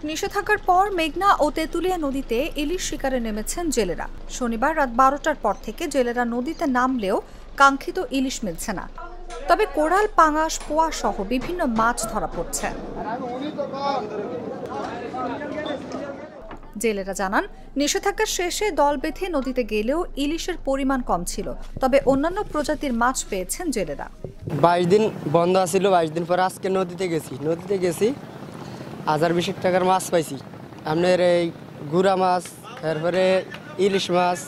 নিষেধাজ্ঞার পর মেঘনা ও তেঁতুলিয়া নদীতে ইলিশ শিকারে নেমেছেন জেলেরা। শনিবার রাত 12টার পর থেকে জেলেরা নদীতে নামলেও কাঙ্ক্ষিত ইলিশ মিলছে না। তবে কোরাল, পাঙাশ, পোয়া সহ বিভিন্ন মাছ ধরা পড়ছে। জেলেরা জানান, নিষেধাজ্ঞা শেষে দল বেঁধে নদীতে গেলেও ইলিশের পরিমাণ কম ছিল। তবে অন্যান্য প্রজাতির মাছ পেয়েছেন জেলেরা। 22 দিন বন্ধ আছিল, 22 দিন পর আজকে নদীতে গেছি 1020 টাকার মাছ পাইছি। আপনার এই গুড়া মাছ, তারপরে ইলিশ মাছ,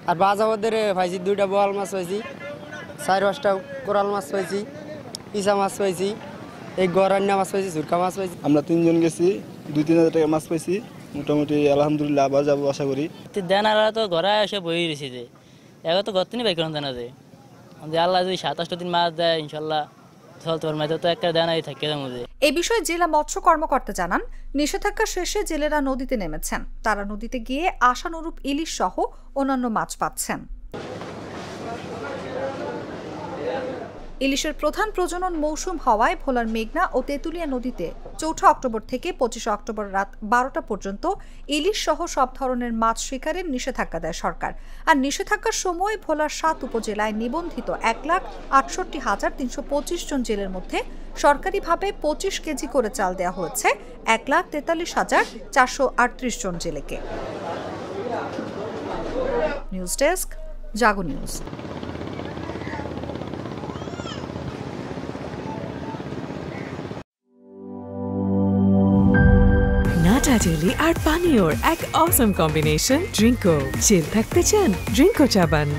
আর বাজাবাদের পাইছি 2টা বোয়াল মাছ পাইছি, 4-5টা কোরাল মাছ পাইছি, ইসা মাছ পাইছি, এই গরান্না মাছ পাইছি, ঝুরকা মাছ পাইছি। আমরা 3 জন গেছি, 2-3 হাজার টাকা মাছ পাইছি। মোটামুটি আলহামদুলিল্লাহ আবার যাবো আশা করি। দেনারা তো ঘরে এসে বই রয়েছে যে এবার তো গর্তনি বাই করেন দেনা যে আল্লাহ যদি 27 দিন মাছ দেয় ইনশাল্লাহ চলতে পারবে, তো একটা দেনাই থাকে। এ বিষয়ে জেলা মৎস্য কর্মকর্তা জানান, নিষেধাজ্ঞা শেষে জেলেরা নদীতে নেমেছেন। তারা নদীতে গিয়ে আশানুরূপ ইলিশ সহ অন্যান্য মাছ পাচ্ছেন। ইলিশের প্রধান প্রজনন মৌসুম হওয়ায় ভোলার মেঘনা ও তেঁতুলিয়া নদীতে 4 অক্টোবর থেকে 25 অক্টোবর রাত 12টা পর্যন্ত ইলিশ সহ সব ধরনের মাছ শিকারের নিষেধাজ্ঞা দেয় সরকার। আর নিষেধাজ্ঞার সময় ভোলার 7 উপজেলায় নিবন্ধিত 1,68,325 জন জেলের মধ্যে সরকারিভাবে 25 কেজি করে চাল দেওয়া হয়েছে 1,43,438 জন জেলেকে। নিউজ ডেস্ক, জাগো নিউজ। নাটা ডেইলি আর পানীয়র এক অসম কম্বিনেশন ড্রিঙ্কো। চিল থাকতে চান? ড্রিঙ্কো চা বান।